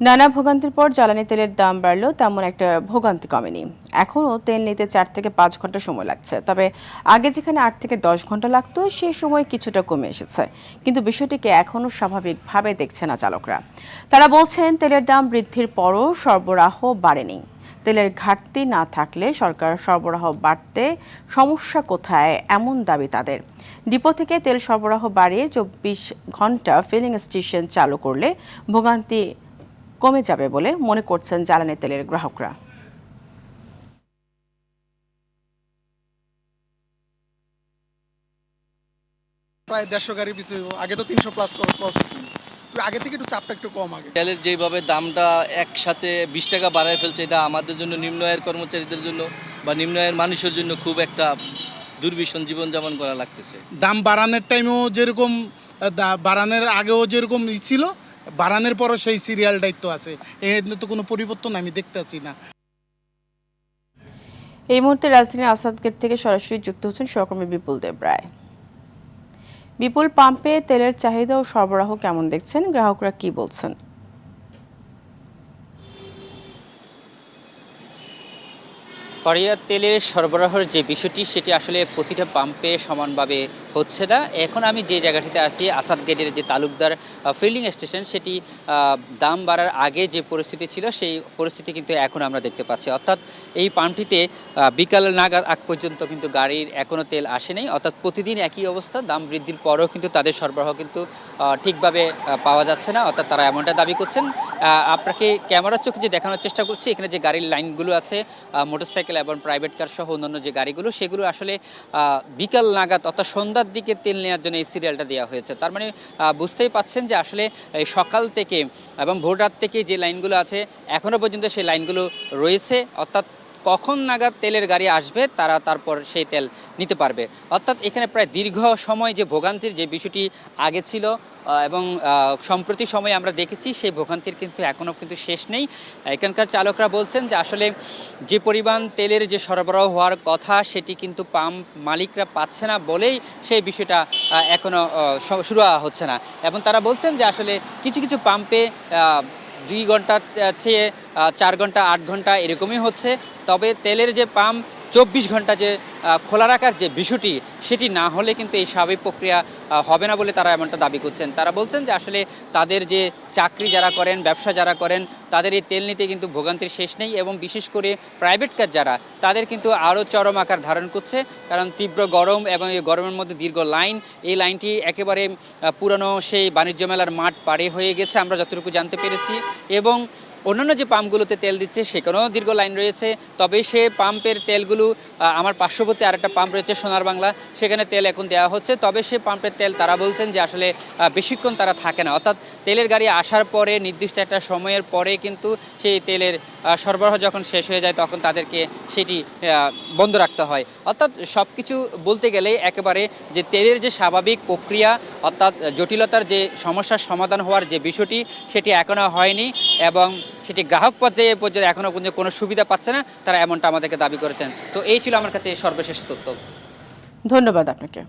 নানা ভোগান্তির পর জ্বালানি তেলের দাম বাড়লেও তেমন একটা ভোগান্তি কমেনি। এখনও তেল নিতে 4 থেকে 5 ঘন্টা সময় লাগছে। তবে আগে যেখানে 8 থেকে 10 ঘন্টা লাগতো সেই সময় কিছুটা কমে এসেছে। কিন্তু বিষয়টিকে এখনও স্বাভাবিকভাবে দেখছে না চালকরা। তারা বলছেন তেলের দাম বৃদ্ধির পরও সরবরাহ বাড়েনি। তেলের ঘাটতি না থাকলে সরকার সরবরাহ বাড়তে সমস্যা কোথায় এমন দাবি তাদের। ডিপো থেকে তেল সরবরাহ বাড়িয়ে 24 ঘন্টা ফিলিং স্টেশন চালু করলে ভোগান্তি কমে যাবে বলে মনে করছেন জ্বালানি তেলের গ্রাহকরা। প্রায় 150 গাড়ি পিছু আগে তো 300 প্লাস ক্রস ছিল। আগে থেকে একটু চাপটা একটু কম। আগে তেলের যেভাবে দামটা একসাথে 20 টাকা বাড়ায় ফেলছে, এটা আমাদের জন্য, নিম্ন আয়ের কর্মচারীদের জন্য বা নিম্ন আয়ের মানুষের জন্য খুব একটা দুর্বিষণ জীবনযাপন করা লাগতেছে। দাম বাড়ানোর টাইমেও যেরকম বাড়ানোর আগেও যেরকম ছিল, বাড়ানোর পরও সেই সিরিয়াল দায়িত্ব আছে। এর তো কোনো পরিবর্তন আমি দেখতে পাচ্ছি না। এই মুহূর্তে রাজধানীর আসাদগেট থেকে সরাসরি যুক্ত হচ্ছেন সহকর্মী বিপুল দেব রায়। বিপুল, পাম্পে তেলের চাহিদা ও সরবরাহ কেমন দেখছেন, গ্রাহকরা কি বলছেন? ফারিয়া, তেলের সরবরাহের যে বিষয়টি সেটি আসলে প্রতিটা পাম্পে সমানভাবে হচ্ছে না। এখন আমি যে জায়গাটিতে আছি, আসাদ গেটের যে তালুকদার ফিলিং স্টেশন, সেটি দাম বাড়ার আগে যে পরিস্থিতি ছিল সেই পরিস্থিতি কিন্তু এখন আমরা দেখতে পাচ্ছি। অর্থাৎ এই পাম্পটিতে বিকাল নাগাদ আগ পর্যন্ত কিন্তু গাড়ির এখনও তেল আসে নাই। অর্থাৎ প্রতিদিন একই অবস্থা, দাম বৃদ্ধির পরেও কিন্তু তাদের সরবরাহ কিন্তু ঠিকভাবে পাওয়া যাচ্ছে না। অর্থাৎ তারা এমনটা দাবি করছেন। আপনাকে ক্যামেরার চোখে যে দেখানোর চেষ্টা করছি, এখানে যে গাড়ির লাইনগুলো আছে, মোটরসাইকেল এবং প্রাইভেট কার সহ অন্যান্য যে গাড়িগুলো, সেগুলো আসলে বিকাল নাগাদ অর্থাৎ সন্ধ্যার দিকে তেল নেওয়ার জন্য এই সিরিয়ালটা দেওয়া হয়েছে। তার মানে বুঝতেই পাচ্ছেন যে আসলে সকাল থেকে এবং ভোর রাত থেকে যে লাইনগুলো আছে এখনও পর্যন্ত সেই লাইনগুলো রয়েছে। অর্থাৎ কখন নাগাদ তেলের গাড়ি আসবে তারা তারপর সেই তেল নিতে পারবে। অর্থাৎ এখানে প্রায় দীর্ঘ সময় যে ভোগান্তির যে বিষয়টি আগে ছিল এবং সম্প্রতি সময়ে আমরা দেখেছি, সেই ভোগান্তির কিন্তু এখনও কিন্তু শেষ নেই। এখানকার চালকরা বলছেন যে আসলে যে পরিমাণ তেলের যে সরবরাহ হওয়ার কথা সেটি কিন্তু পাম্প মালিকরা পাচ্ছে না বলেই সেই বিষয়টা এখনও শুরু হচ্ছে না। এবং তারা বলছেন যে আসলে কিছু কিছু পাম্পে 2 ঘন্টা চেয়ে 4 ঘন্টা 8 ঘন্টা এরকমই হচ্ছে। তবে তেলের যে পাম্প 24 ঘন্টা যে খোলা রাখার যে বিষয়টি, সেটি না হলে কিন্তু এই স্বাভাবিক প্রক্রিয়া হবে না বলে তারা এমনটা দাবি করছেন। তারা বলছেন যে আসলে তাদের যে চাকরি যারা করেন, ব্যবসা যারা করেন, তাদের এই তেল নিতে কিন্তু ভোগান্তির শেষ নেই। এবং বিশেষ করে প্রাইভেট কার যারা, তাদের কিন্তু আরও চরম আকার ধারণ করছে। কারণ তীব্র গরম এবং এই গরমের মধ্যে দীর্ঘ লাইন, এই লাইনটি একেবারে পুরনো সেই বাণিজ্য মেলার মাঠ পাড়ে হয়ে গেছে আমরা যতটুকু জানতে পেরেছি। এবং অন্যান্য যে পাম্পগুলোতে তেল দিচ্ছে সেখানেও দীর্ঘ লাইন রয়েছে। তবে সে পাম্পের তেলগুলো, আমার পার্শ্ববর্তী আরেকটা পাম্প রয়েছে সোনার বাংলা, সেখানে তেল এখন দেওয়া হচ্ছে। তবে সে পাম্পের তেল তারা বলছেন যে আসলে বেশিক্ষণ তারা থাকে না। অর্থাৎ তেলের গাড়ি আসার পরে নির্দিষ্ট একটা সময়ের পরে কিন্তু সেই তেলের সরবরাহ যখন শেষ হয়ে যায় তখন তাদেরকে সেটি বন্ধ রাখতে হয়। অর্থাৎ সব কিছু বলতে গেলে একেবারে যে তেলের যে স্বাভাবিক প্রক্রিয়া, অর্থাৎ জটিলতার যে সমস্যার সমাধান হওয়ার যে বিষয়টি, সেটি এখনও হয়নি এবং সেটি গ্রাহক পর্যায়ে এখনও পর্যন্ত কোনো সুবিধা পাচ্ছে না, তারা এমনটা আমাদেরকে দাবি করেছেন। তো এই ছিল আমার কাছে সর্বশেষ তথ্য। ধন্যবাদ আপনাকে।